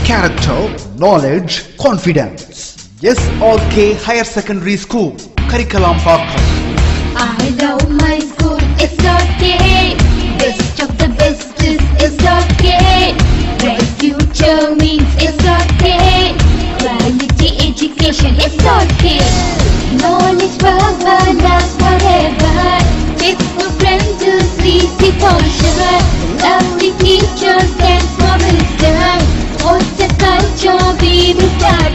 character, knowledge, confidence. SRK Higher Secondary School, Karikalambakkam. I love my school, SRK. Best of the best is SRK. Bright future means SRK. Quality education, SRK. Knowledge power lasts forever. Faithful friends to see the culture. Lovely teachers and for wisdom. What's the culture we will start?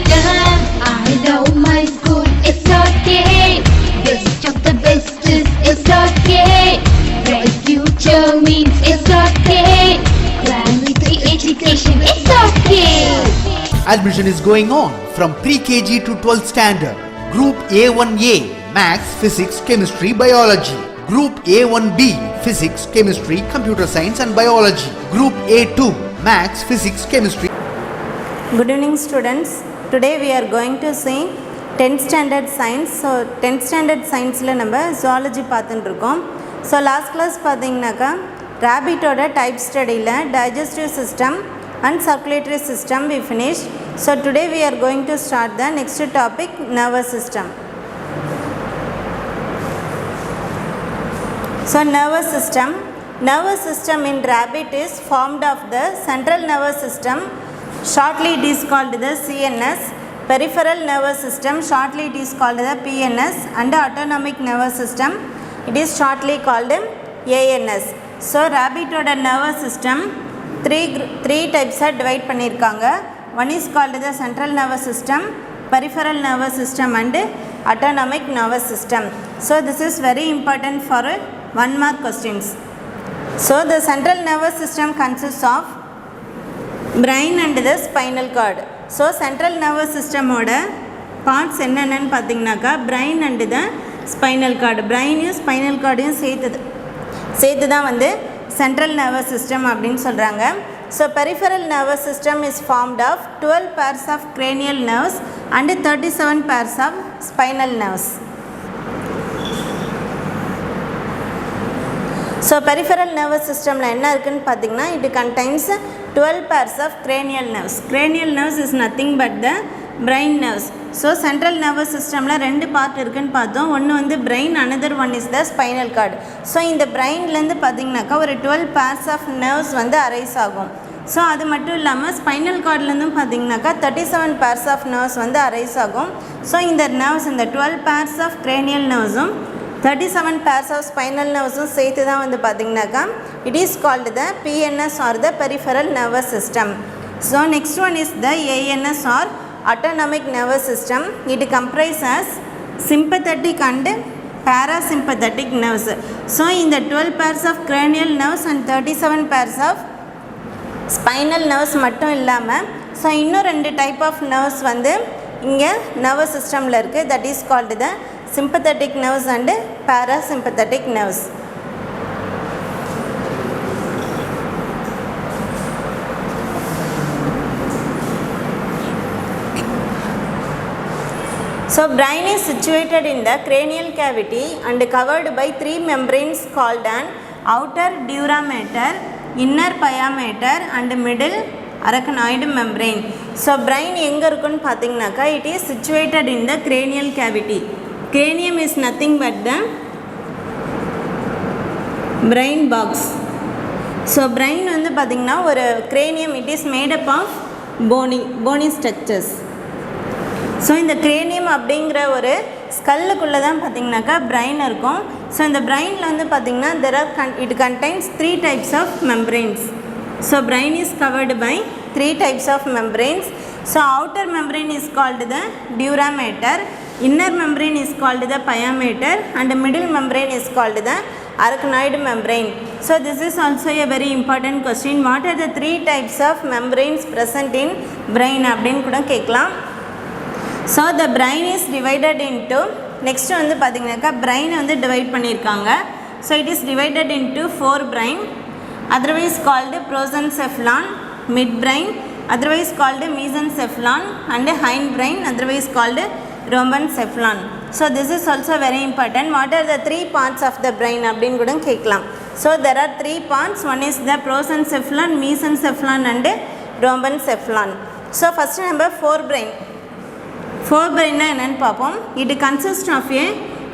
I love my school, SRK. Best of the best is SRK. Bright future means SRK. Quality education, SRK. Admission is going on from pre-KG to 12th standard. Group A1A, Maths, Physics, Chemistry, Biology. Group A1B, Physics, Chemistry, Computer Science and Biology. Group A2, Maths, Physics, Chemistry. Good evening students. Today we are going to see 10th standard science. So 10th standard science la நம்ம zoology பார்த்துட்டு இருக்கோம். So last class பாத்தீங்கன்னாக்கா rabbit ஓட type study ல digestive system and circulatory system we finished. So today we are going to start the next topic, nervous system. So nervous system in rabbit is formed of the central nervous system, shortly it is called the CNS, peripheral nervous system, shortly it is called the PNS, and the autonomic nervous system, it is shortly called ANS. So rabbit oda nervous system three types are divide பண்ணிருக்காங்க. One is called the central nervous system, peripheral nervous system and autonomic nervous system. So this is very important for 1 mark questions. So the central nervous system consists of brain and the spinal cord. So central nervous system oda parts என்னன்னு பாத்தீங்கன்னாக்கா brain and the spinal cord. Brain spinal cord சேர்த்து தான் வந்து central nervous system அப்படினு சொல்றாங்க. So peripheral nervous system is formed of 12 pairs of cranial nerves and 37 pairs of spinal nerves. So peripheral nervous system la enna irukku pathina, it contains 12 pairs of cranial nerves. Cranial nerves is nothing but the brain nerves. So central nervous system la rendu part irukku nu paathom. One vandu brain, another one is the spinal cord. So in the brain la irundhu pathingnaka oru 12 pairs of nerves vandu arise agum. So adu mattum illama spinal cord la irundhu pathingnaka 37 pairs of nerves vandu arise agum. So in the nerves, in the 12 pairs of cranial nerves 37 pairs of spinal nerves சேர்த்து தான் வந்து பாத்தீங்கன்னாக்கா it is called the PNS or the peripheral nervous system. So next one is the ANS or autonomic nervous system. It comprises sympathetic and parasympathetic nerves. So in the 12 pairs of cranial nerves and 37 pairs of spinal nerves மட்டும் இல்லாம so இன்னும் ரெண்டு type of nerves வந்து இங்க nervous systemல இருக்கு, that is called the sympathetic nerves and parasympathetic nerves. So brain is situated in the cranial cavity and covered by three membranes called an outer dura mater, inner pia mater and middle arachnoid membrane. So brain எங்க இருக்குன்னு பாத்தீங்கன்னாக்கா it is situated in the cranial cavity. Cranium is nothing but the brain box. So brain வந்து பாத்தீங்கன்னா ஒரு cranium, it is made up of bony structures. So இந்த cranium அப்படிங்கற ஒரு ஸ்கல்லுக்குள்ள தான் பாத்தீங்கன்னாக்கா brain இருக்கும். So இந்த brainல வந்து பாத்தீங்கன்னா it contains three types of membranes. So brain is covered by three types of membranes. So outer membrane is called the dura mater, inner membrane is called the pia mater and middle membrane is called the arachnoid membrane. So this is also a very important question. What are the three types of membranes present in brain அப்படினு கூட கேட்கலாம். So the brain is divided into, next வந்து பாத்தீங்கன்னாக்கா brain வந்து divide பண்ணிருக்காங்க. So it is divided into four brain, otherwise called prosencephalon, midbrain, otherwise called mesencephalon and hindbrain, otherwise called rhombencephalon. So this is also very important. What are the three parts of the brain அப்படினு கூட கேட்கலாம். So there are three parts. One is the prosencephalon, mesencephalon and rhombencephalon. So first நம்ம fore பிரெயின்னா என்னென்னு பார்ப்போம். It consist of a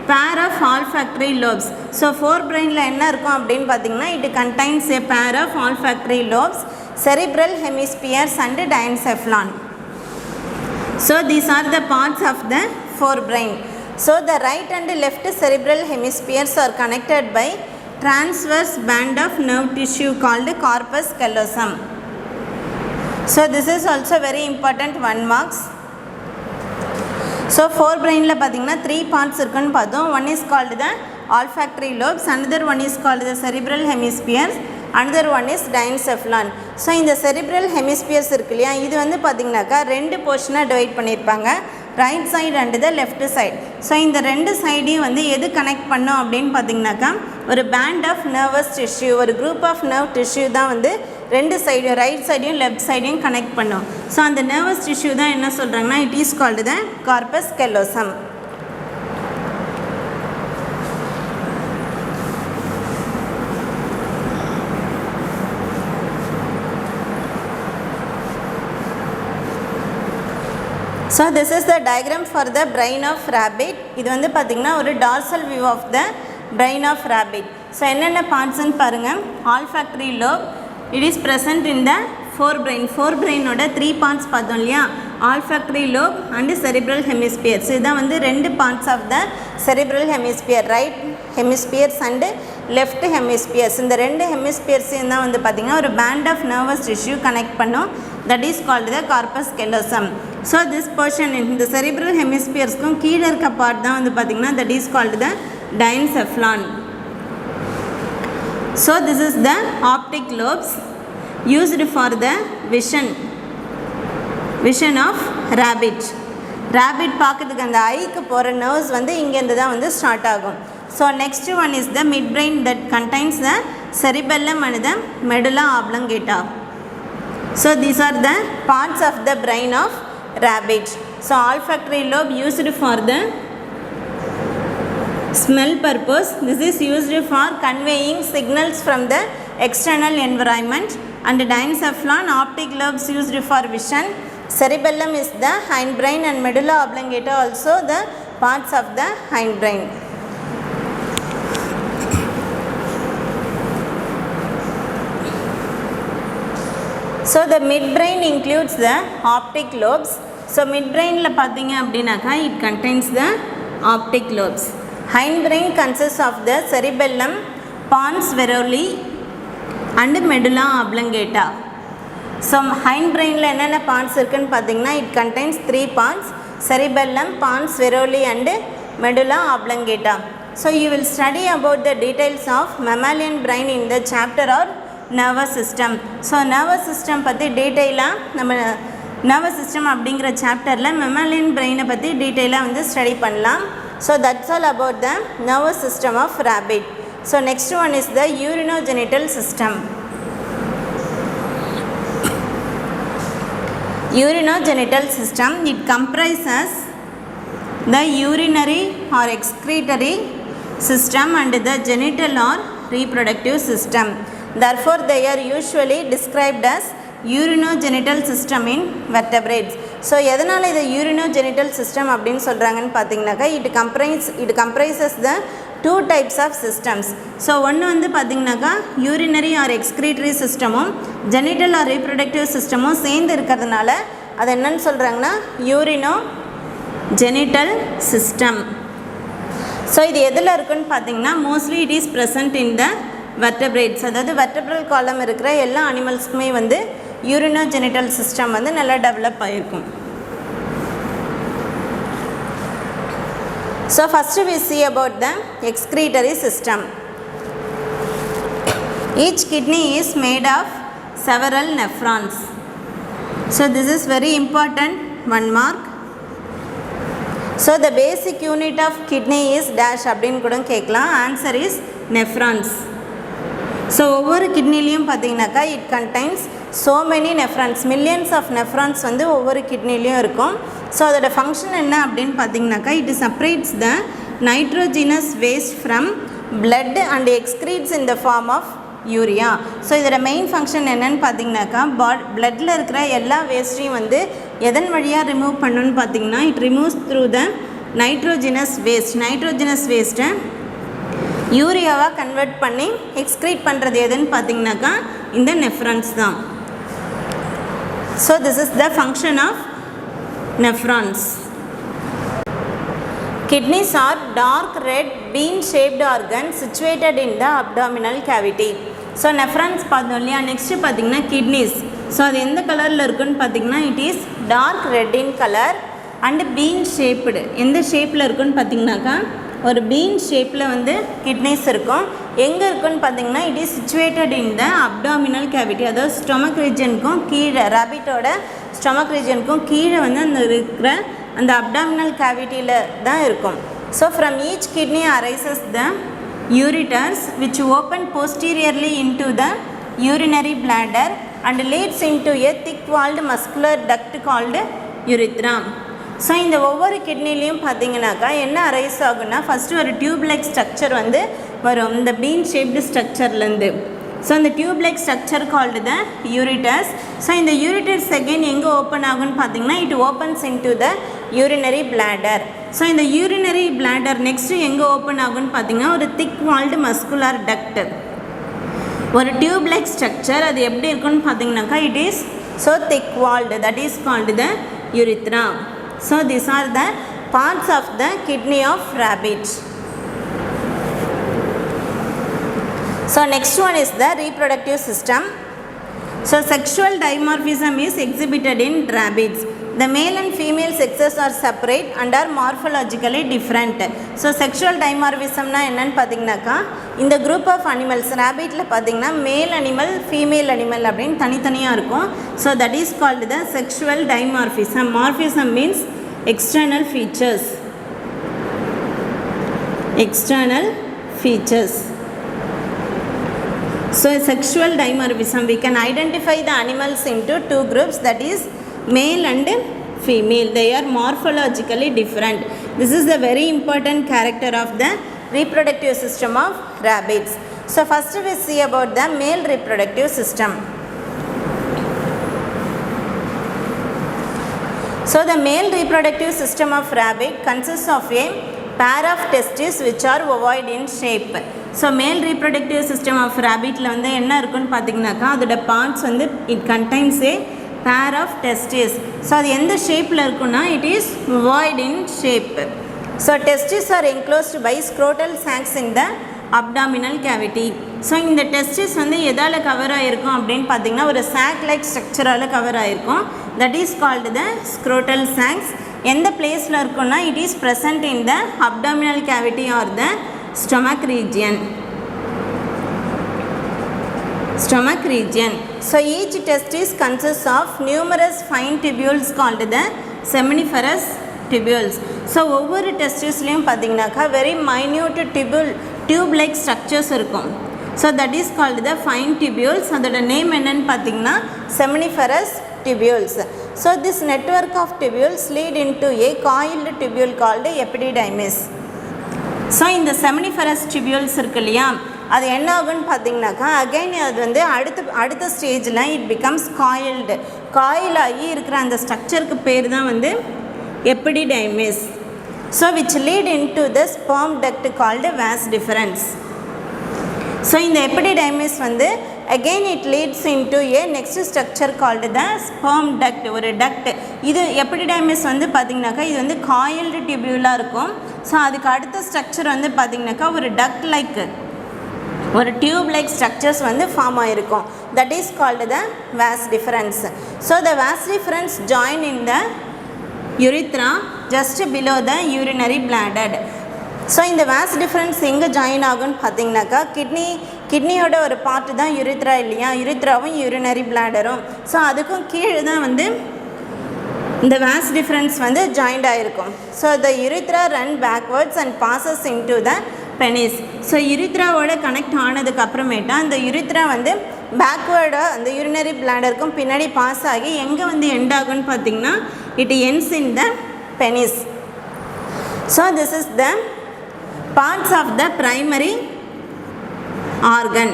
pair of olfactory lobes. So fore பிரெயினில் என்ன இருக்கும் அப்படின்னு பார்த்தீங்கன்னா it contains a pair of olfactory lobes, cerebral hemispheres and diencephalon. So these are the parts of the forebrain. So the right and left cerebral hemispheres are connected by transverse band of nerve tissue called corpus callosum. So this is also very important 1 marks. So forebrain la pathina 3 parts irukku pathom. One is called the olfactory lobes, another one is called the cerebral hemispheres, another one is diencephalon. So in the cerebral hemispheres irukliya idu vandu pathingnaka rendu portion divide pannirpaanga, right side and the left side. So இந்த ரெண்டு சைடையும் வந்து எது connect பண்ணோம் அப்படின்னு பார்த்தீங்கன்னாக்கா ஒரு band of nervous tissue, ஒரு group of nerve tissue தான் வந்து ரெண்டு சைடையும் ரைட் சைடையும் லெஃப்ட் சைடையும் கனெக்ட் பண்ணோம். ஸோ அந்த நர்வஸ் டிஷ்யூ தான் என்ன சொல்கிறாங்கன்னா it is called the corpus callosum. So this is the diagram for the brain of rabbit. இது வந்து பார்த்திங்கன்னா ஒரு dorsal view of the brain of rabbit. So என்னென்ன பார்ட்ஸ்ன்னு பாருங்கள். olfactory lobe, it is present in the forebrain ஓட 3 parts பார்த்தோம் இல்லையா, olfactory lobe and cerebral hemisphere. So இதான் வந்து ரெண்டு parts of the cerebral hemisphere, right hemispheres and left hemispheres. இந்த ரெண்டு hemispheres தான் வந்து பார்த்திங்கன்னா ஒரு band of nervous tissue connect பண்ணும், that is called the corpus callosum. So this portion in the cerebral hemispheres க்கும் கீழ இருக்க part தான் வந்து பார்த்தீங்கன்னா that is called the diencephalon. So this is the optic lobes used for the vision of rabbit பார்க்கிறதுக்கு அந்த ஐக்கு போகிற nerves வந்து இங்கேருந்து தான் வந்து ஸ்டார்ட் ஆகும். So next one is the midbrain that contains the cerebellum and the medulla oblongata. So these are the parts of the brain of rabbit. So olfactory lobe used for the smell purpose. This is used for conveying signals from the external environment. And diencephalon, optic lobes used for vision. Cerebellum is the hindbrain and medulla oblongata also the parts of the hindbrain. So the midbrain includes the optic lobes. So midbrain la pathinga appadinaka it contains the optic lobes. Hindbrain consists of the cerebellum, pons varolii and medulla oblongata. So hindbrain la enna parts irukku pathina it contains 3 parts: cerebellum, pons varolii and medulla oblongata. So you will study about the details of mammalian brain in the chapter or nervous system. So nervous system பற்றி டீட்டெயிலாக நம்ம nervous system அப்படிங்கிற சாப்டரில் mammalian brain பற்றி டீட்டெயிலாக வந்து study பண்ணலாம். So that's all about the nervous system of rabbit. So next one is the urinogenital system. Urinogenital system, it comprises the urinary or excretory system and the genital or reproductive system. Therefore they are usually described as urinogenital system in vertebrates. So எதனால் இது urinogenital system அப்படின்னு சொல்கிறாங்கன்னு பார்த்தீங்கன்னாக்கா it comprises the 2 types of systems. So ஒன்று வந்து பார்த்தீங்கன்னாக்கா urinary or excretory systemமும் genital or reproductive systemமும் சேர்ந்து இருக்கிறதுனால அது என்னன்னு சொல்கிறாங்கன்னா urinogenital system. ஸோ இது எதில் இருக்குன்னு பார்த்தீங்கன்னா mostly it is present in the vertebrates. அதாவது vertebral column இருக்கிற எல்லா அனிமல்ஸ்க்குமே வந்து urinogenital system வந்து நல்லா டெவலப் ஆகிருக்கும். So first we see about the excretory system. Each kidney is made of several nephrons. So this is very important 1 mark. So the basic unit of kidney is dash அப்படின்னு கூட கேட்கலாம். Answer is nephrons. So ஒவ்வொரு கிட்னிலையும் பார்த்தீங்கன்னாக்கா it contains so many nephrons, millions of nephrons வந்து ஒவ்வொரு கிட்னிலையும் இருக்கும். So அதோட function என்ன அப்படின்னு பார்த்தீங்கன்னாக்கா it separates the nitrogenous waste from blood and excretes in the form of urea. So இதோட மெயின் ஃபங்க்ஷன் என்னன்னு பார்த்தீங்கன்னாக்கா பிளட்டில் இருக்கிற எல்லா வேஸ்ட்டையும் வந்து எதன் வழியாக ரிமூவ் பண்ணணுன்னு பார்த்தீங்கன்னா it removes through the nitrogenous வேஸ்ட்டை யூரியாவாக கன்வெர்ட் பண்ணி எக்ஸ்க்ரீட் பண்ணுறது எதுன்னு பார்த்தீங்கன்னாக்கா இந்த நெஃப்ரான்ஸ் தான். So this is the function of nephrons. Kidneys are dark red bean shaped organ situated in the abdominal cavity. So nephrons பார்த்தோம் இல்லையா. நெக்ஸ்ட்டு பார்த்தீங்கன்னா கிட்னிஸ். ஸோ அது எந்த கலரில் இருக்குன்னு பார்த்தீங்கன்னா it is dark red in colour and bean shaped. எந்த ஷேப்பில் இருக்குன்னு பார்த்தீங்கன்னாக்கா ஒரு பீன் ஷேப்பில் வந்து கிட்னிஸ் இருக்கும். எங்கே இருக்குன்னு பார்த்தீங்கன்னா it is situated in the abdominal cavity. அதாவது ஸ்டொமக் ரீஜனுக்கும் கீழே ரேபிட்டோட ஸ்டொமக் ரீஜனுக்கும் கீழே வந்து அந்த இருக்கிற அந்த அப்டாமினல் கேவிட்டியில் தான் இருக்கும். So from each kidney arises the ureters which open posteriorly into the urinary bladder and leads into a thick walled muscular duct called urethra. So இந்த ஒவ்வொரு கிட்னிலையும் பார்த்தீங்கன்னாக்கா என்ன அரைஸ் ஆகுன்னா ஃபஸ்ட்டு ஒரு டியூப் லைக் ஸ்ட்ரக்சர் வந்து வரும் இந்த பீன் ஷேப்டு ஸ்ட்ரக்சர்லேருந்து. ஸோ இந்த டியூப் லைக் ஸ்ட்ரக்சர் கால்டு த யூரிட்டர்ஸ். ஸோ இந்த யூரிட்டர்ஸ் அகெயின் எங்கே ஓப்பன் ஆகுன்னு பார்த்தீங்கன்னா it opens into the urinary bladder. So இந்த யூரினரி பிளாடர் நெக்ஸ்ட்டு எங்கே ஓப்பன் ஆகுன்னு பார்த்தீங்கன்னா ஒரு திக் வால்டு மஸ்குலார் டக்ட், ஒரு டியூப் லைக் ஸ்ட்ரக்சர். அது எப்படி இருக்குன்னு பார்த்தீங்கன்னாக்கா it is so thick walled, that is called the urethra. So these are the parts of the kidney of rabbit. So next one is the reproductive system. So sexual dimorphism is exhibited in rabbits. The male and female sexes are separate and are morphologically different. So sexual dimorphism na enna pathina in the group of animals rabbit la pathina male animal female animal appdin thani thaniya irukum. So that is called the sexual dimorphism. Morphism means external features. External features. So sexual dimorphism, we can identify the animals into two groups, that is male and female. They are morphologically different. This is the very important character of the reproductive system of rabbits. So first we see about the male reproductive system. So the male reproductive system of rabbit consists of a pair of testes which are ovoid in shape. So male reproductive system of ரேபிட்டில் வந்து என்ன இருக்குன்னு பார்த்தீங்கன்னாக்கா அதோட parts வந்து it contains A pair of testis. So அது எந்த ஷேப்பில் இருக்குன்னா it is void in shape. So testis are enclosed by scrotal sacs in the abdominal cavity. So இந்த டெஸ்டிஸ் வந்து எதால் கவர் ஆகிருக்கும் அப்படின்னு பார்த்தீங்கன்னா ஒரு சாக் லைக் ஸ்ட்ரக்சரால் கவர் ஆகிருக்கும். That is called the scrotal sacs. எந்த பிளேஸில் இருக்குன்னா it is present in the abdominal cavity or the stomach region. So each testis consists of numerous fine tubules called the seminiferous tubules. So ஒவ்வொரு டெஸ்டிஸ்லையும் பார்த்தீங்கன்னாக்கா very minute tube like structures இருக்கும். So that is called the fine tubules. அதோட name என்னன்னு பார்த்தீங்கன்னா seminiferous tubules. So this network of tubules lead into a coiled tubule called epididymis. So இந்த seminiferous டிபியூல்ஸ் இருக்கு இல்லையா அது என்ன ஆகுன்னு பார்த்தீங்கன்னாக்கா அகைன் அது வந்து அடுத்த ஸ்டேஜில் இட் பிகம்ஸ் காயில் ஆகி இருக்கிற அந்த ஸ்ட்ரக்சருக்கு பேர் தான் வந்து epididymis. So which lead into the sperm duct called vas deferens. So இந்த எப்பிடிடைமிஸ் வந்து again it leads into a next structure called the sperm duct, ஒரு டக்ட். இது எப்பிடிடைமிஸ் வந்து பார்த்திங்கனாக்கா இது வந்து காயில்டு டிபியூலாக இருக்கும். ஸோ அதுக்கு அடுத்த ஸ்ட்ரக்சர் வந்து பார்த்திங்கனாக்கா ஒரு டக்ட் லைக் ஒரு டியூப் லைக் ஸ்ட்ரக்சர்ஸ் வந்து ஃபார்ம் ஆகிருக்கும். That is called the was deferens. So the was difference join in the urethra just below the urinary bladder. So இந்த வாஸ் டிஃப்ரென்ஸ் எங்கே ஜாயின் ஆகுன்னு பார்த்தீங்கன்னாக்கா கிட்னியோட ஒரு பார்ட்டு தான் யுரித்ரா இல்லையா, யுரித்ராவும் யூரினரி பிளாடரும். ஸோ அதுக்கும் கீழே தான் வந்து இந்த வாஸ் டிஃப்ரென்ஸ் வந்து ஜாயிண்ட் ஆகிருக்கும். So the urethra run backwards and passes into the penis. So யுரித்ராவோட கனெக்ட் ஆனதுக்கு அப்புறமேட்டா அந்த யுரித்ரா வந்து பேக்வேர்டாக அந்த யூரினரி பிளாடருக்கும் பின்னாடி பாஸ் ஆகி எங்கே வந்து எண்ட் ஆகுன்னு பார்த்தீங்கன்னா it ends in the penis. So this is the parts of the primary organ.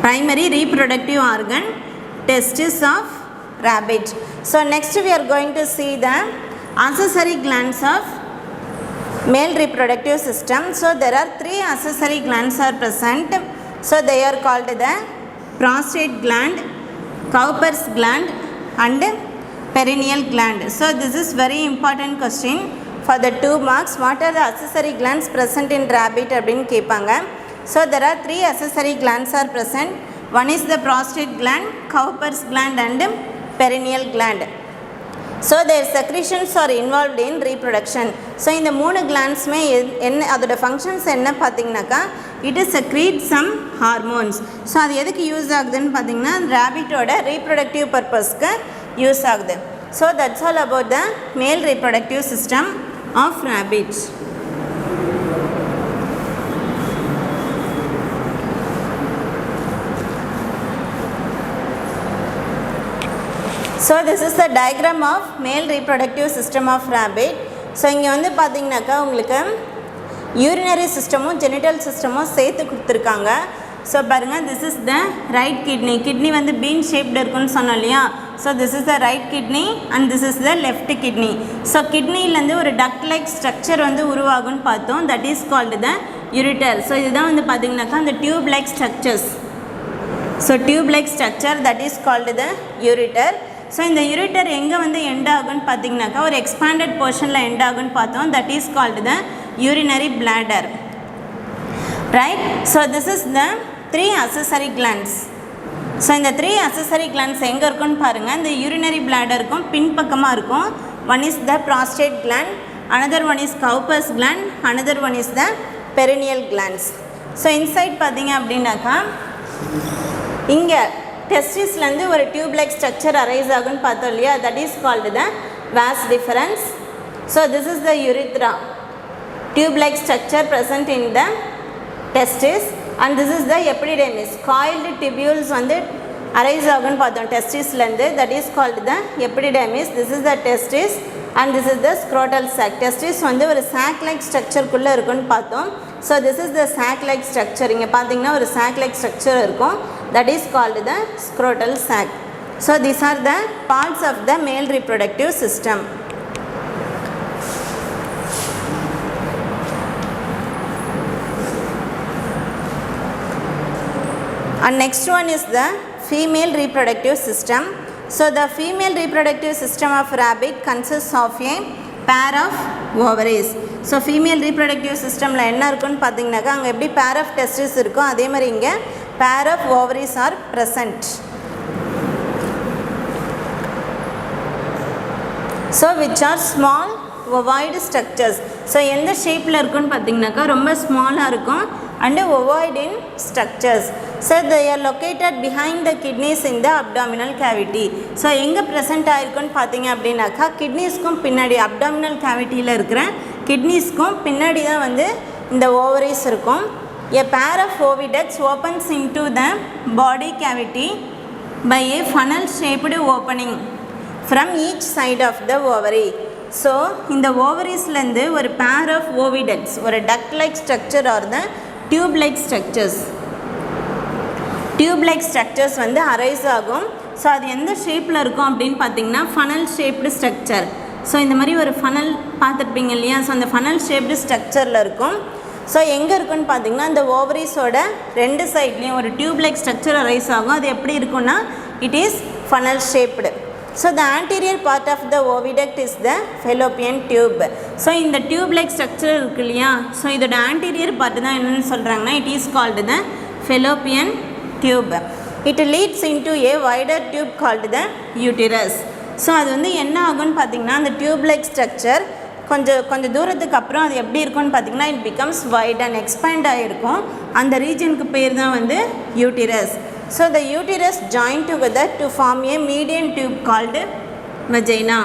primary reproductive organ, testis of rabbit. So next we are going to see the accessory glands of male reproductive system. So there are 3 accessory glands are present. So they are called the prostate gland, Cowper's gland and perineal gland. So this is very important question for the 2 marks. What are the accessory glands present in rabbit அப்படினு கேட்பாங்க. So there are 3 accessory glands are present. One is the prostate gland, Cowper's gland and perineal gland. So their secretions are involved in reproduction. So இந்த 3 glandsமே என்ன அதோட functions என்ன பார்த்தீங்கன்னாக்கா it is secrete some hormones. So அது எதுக்கு use ஆகுதுன்னு பார்த்தீங்கன்னா rabbitோட reproductive purposeக்கு use ஆகுது. So that's all about the male reproductive system of rabbits. So this is the diagram of male reproductive system of rabbit. So இங்கே வந்து பார்த்தீங்கன்னாக்கா உங்களுக்கு urinary systemமும் genital systemமும் சேர்த்து கொடுத்துருக்காங்க. ஸோ பாருங்கள், this is the right kidney. Kidney வந்து been shaped இருக்குன்னு சொன்னோம் இல்லையா. So this is the right kidney and this is the left kidney. So கிட்னிலேருந்து ஒரு டக் லைக் ஸ்ட்ரக்சர் வந்து உருவாகும்னு பார்த்தோம். That is called the ureter. So இதுதான் வந்து பார்த்தீங்கன்னாக்கா அந்த tube like structures. So tube like structure that is called the ureter. So இந்த ureter எங்கே வந்து எண்ட் ஆகுன்னு பார்த்தீங்கன்னாக்கா ஒரு எக்ஸ்பேண்டட் போர்ஷனில் எண்ட் ஆகுன்னு பார்த்தோம். That is called the urinary bladder. Right. So this is the 3 accessory glands. So இந்த 3 accessory glands எங்கே இருக்குன்னு பாருங்கள். இந்த urinary bladder இருக்கும், பின்பக்கமாக இருக்கும். One is the prostate gland, another one is Cowper's gland, another one is the perineal glands. So inside பார்த்தீங்க அப்படின்னாக்கா இங்கே டெஸ்டிஸ்லேருந்து ஒரு டியூப் லைக் ஸ்ட்ரக்சர் அரைஸ் ஆகுன்னு பார்த்தோம் இல்லையா. That is called the was deferens. So this is the urethra, tube like structure present in the testis, and this is the epididymis. Coiled tubules வந்து arise ஆகுன்னு பார்த்தோம் டெஸ்டிஸ்லேருந்து. That is called the epididymis. This is the testis and this is the scrotal sac. Testis வந்து ஒரு sac like ஸ்ட்ரக்சருக்குள்ளே இருக்குன்னு பார்த்தோம். So this is the sac like structure. இங்கே பார்த்தீங்கன்னா ஒரு சாக் லைக் ஸ்ட்ரக்சர் இருக்கும். That is called the scrotal sac. So these are the parts of the male reproductive system. And next one is the female reproductive system. So the female reproductive system of rabbit consists of a pair of ovaries. So female reproductive systemல என்ன இருக்குன்னு பார்த்தீங்கன்னாக்கா அங்கே எப்படி pair of testes இருக்கும் அதே மாதிரி இங்கே pair of ovaries are present. So which are small ovoid structures. So எந்த ஷேப்பில் இருக்குன்னு பார்த்தீங்கன்னாக்கா ரொம்ப ஸ்மாலாக இருக்கும் and ovoid in structures. So they are located behind the kidneys in the abdominal cavity. So எங்கே ப்ரெசென்ட் ஆகிருக்குன்னு பார்த்தீங்க அப்படின்னாக்கா கிட்னிஸ்க்கும் பின்னாடி அப்டாமினல் கேவிட்டியில் இருக்கிற கிட்னிஸ்க்கும் பின்னாடி தான் வந்து இந்த ஓவரிஸ் இருக்கும். A pair of oviducts opens into the body cavity by a funnel shaped opening from each side of the ovary. So இந்த ஓவரிஸ்லேருந்து ஒரு pair of oviducts ஒரு duct like structure or the tube like structures வந்து arise ஆகும். So அது எந்த ஷேப்பில் இருக்கும் அப்படின்னு பார்த்தீங்கன்னா ஃபனல் ஷேப்டு ஸ்ட்ரக்சர். ஸோ இந்த மாதிரி ஒரு ஃபனல் பார்த்துருப்பீங்க இல்லையா. ஸோ அந்த ஃபனல் ஷேப்டு ஸ்ட்ரக்சரில் இருக்கும். ஸோ எங்கே இருக்குன்னு பார்த்தீங்கன்னா இந்த ஓவரிஸோட 2 சைட்லேயும் ஒரு டியூப் லைக் ஸ்ட்ரக்சர் அரைஸ் ஆகும். அது எப்படி இருக்குன்னா it is funnel shaped. So the anterior part of the oviduct is the fallopian tube. So இந்த tube like structure இருக்கு இல்லையா. ஸோ இதோட anterior part தான் என்னென்னு சொல்கிறாங்கன்னா it is called the fallopian tube. It leads into a wider tube called the uterus. So அது வந்து என்ன ஆகும்னு பார்த்தீங்கன்னா அந்த tube like structure கொஞ்சம் தூரத்துக்கு அப்புறம் அது எப்படி இருக்கும்னு பார்த்தீங்கன்னா it becomes wide and expand ஆகிருக்கும். அந்த ரீஜனுக்கு பேர் தான் வந்து uterus. So the uterus join together to form a median tube called vagina.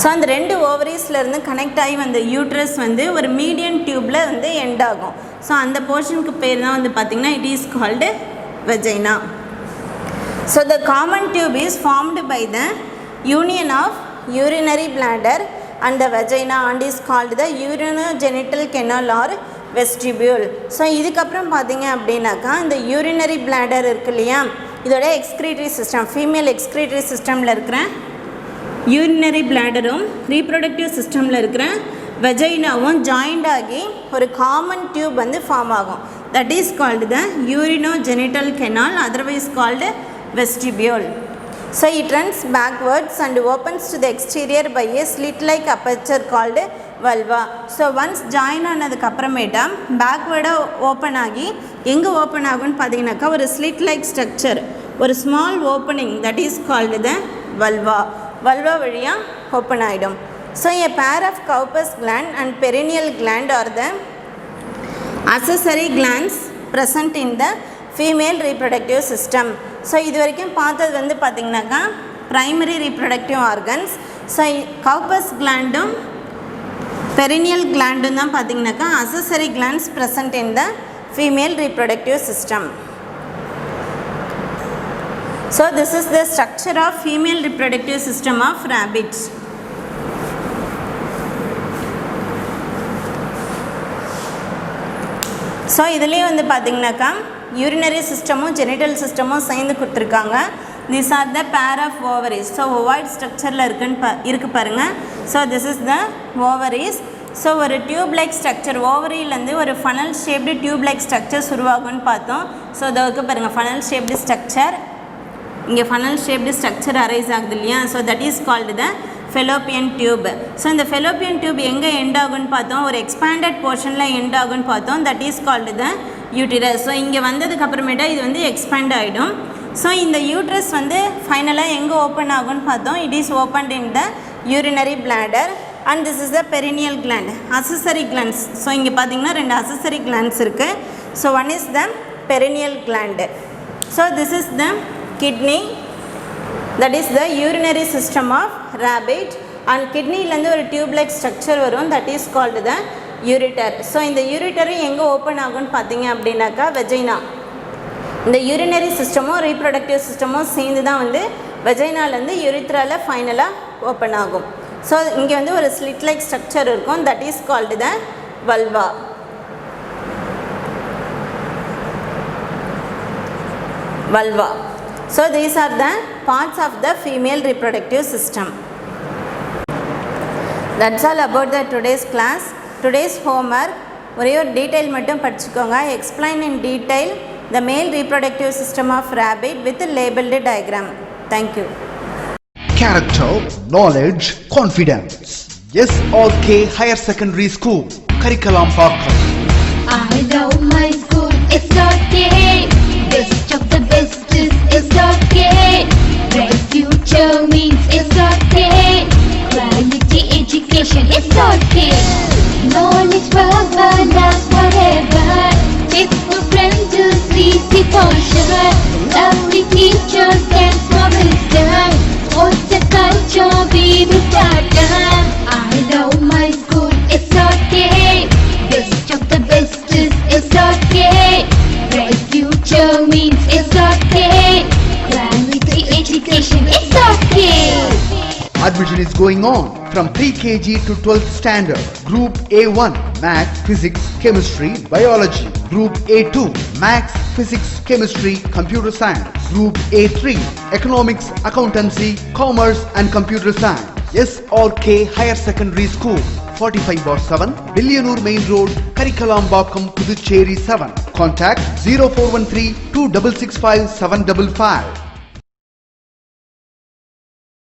So அந்த 2 ஓவரிஸ்லேருந்து கனெக்ட் ஆகி வந்த யூட்ரஸ் வந்து ஒரு மீடியன் டியூப்பில் வந்து எண்ட் ஆகும். ஸோ அந்த போர்ஷனுக்கு பேர் தான் வந்து பார்த்திங்கன்னா it is called vagina. So the common tube is formed by the union of urinary bladder and the vagina and is called the urinogenital canal or vestibule. So இதுக்கப்புறம் பார்த்தீங்க அப்படின்னாக்கா இந்த யூரினரி பிளாடர் இருக்கு இல்லையா, இதோட எக்ஸ்க்ரீட்டரி சிஸ்டம், ஃபீமேல் எக்ஸ்க்ரீட்டரி சிஸ்டமில் இருக்கிற urinary பிளாடரும் reproductive சிஸ்டமில் இருக்கிற வெஜைனாவும் ஜாயிண்ட் ஆகி ஒரு காமன் டியூப் வந்து ஃபார்ம் ஆகும். That is called the urinogenital canal, otherwise called vestibule. So it runs backwards and opens to the exterior by a slit-like aperture called vulva. So once join ஆனதுக்கு அப்புறமேட்டா பேக்வேர்டாக open ஆகி எங்கே open ஆகும்னு பார்த்தீங்கன்னாக்கா ஒரு slit-like structure, ஒரு small opening, that is called the vulva. vulva வழியாக open ஆகிடும். So a pair of Cowper's gland and perineal gland are the accessory glands present in the female reproductive system. So இது வரைக்கும் பார்த்தது வந்து பார்த்திங்கனாக்கா primary reproductive organs. So Cowper's கிளாண்டும் perineal கிளாண்டும் தான் பார்த்திங்கனாக்கா accessory glands present in the female reproductive system. So this is the structure of female reproductive system of rabbits. So இதுலேயும் வந்து பார்த்திங்கனாக்கா யூரினரி சிஸ்டமும் ஜெனிட்டல் சிஸ்டமும் சேர்ந்து கொடுத்துருக்காங்க. This R the pair of ovaries. So ovoid ஸ்ட்ரக்சரில் இருக்குது பாருங்கள். So this is the ovaries. So ஒரு tube like structure, ஓவரியிலேருந்து ஒரு funnel shaped tube like structures உருவாகும்னு பார்த்தோம். ஸோ இதை இருக்குது பாருங்கள், ஃபனல் ஷேப்டு ஸ்ட்ரக்சர். இங்கே ஃபனல் ஷேப்டு ஸ்ட்ரக்சர் அரைஸ் ஆகுது இல்லையா. So that is called the Fallopian tube. So இந்த ஃபெலோப்பியன் டியூப் எங்கே எண்ட் ஆகுன்னு பார்த்தோம், ஒரு எக்ஸ்பேண்டட் போர்ஷனில் எண்ட் ஆகுன்னு பார்த்தோம். That is called the uterus. So இங்கே வந்ததுக்கு அப்புறமேட்டா இது வந்து எக்ஸ்பேண்ட் ஆகிடும். ஸோ இந்த யூட்ரஸ் வந்து ஃபைனலாக எங்கே ஓப்பன் ஆகும்னு பார்த்தோம். It is opened in the urinary bladder and this is the perineal gland, accessory glands. So இங்கே பார்த்தீங்கன்னா 2 அசசரி கிளாண்ட்ஸ் இருக்குது. So one is the perineal gland. So this is the kidney, that is the urinary system of rabbit. And கிட்னிலேருந்து ஒரு tube like structure வரும், that is called the ureter. So இந்த யூரிட்டரும் எங்கே open ஆகும்னு பார்த்தீங்க அப்படின்னாக்கா வெஜைனா. இந்த யூரினரி சிஸ்டமும் ரீப்ரொடக்டிவ் சிஸ்டமும் சேர்ந்து தான் வந்து வெஜைனாலேருந்து யூரித்ராவில் ஃபைனலாக ஓப்பன் ஆகும். ஸோ இங்கே வந்து ஒரு ஸ்லிட் லைக் ஸ்ட்ரக்சர் இருக்கும், that is called the vulva. Vulva. So these are the parts of the female reproductive system. That's all about the today's class. Today's homework ஒரே ஒரு டீட்டெயில் மட்டும் படிச்சுக்கோங்க. Explain in detail the male reproductive system of rabbit with labelled diagram. Thank you. Character, knowledge, confidence. SRK Higher Secondary School, Curriculum Pakkam. I love my school, SRK. Best of the best is SRK. Bright future means SRK. Quality education, SRK. Knowledge forever, love forever. Faithful friends to see the culture. Lovely teachers and promise them. What's the culture we will start them. I love my school, SRK. Best of the best is SRK. Bright future means SRK. Quality education, SRK. Admission is going on from pre-KG to 12th standard. Group A1, Maths, Physics, Chemistry, Biology. Group A2, Maths, Physics, Chemistry, Computer Science. Group A3, Economics, Accountancy, Commerce and Computer Science. SRK Higher Secondary School, 45/7, Billianoor Main Road, Curriculum Pakkam, Puducherry 7. Contact 0413 2665 755.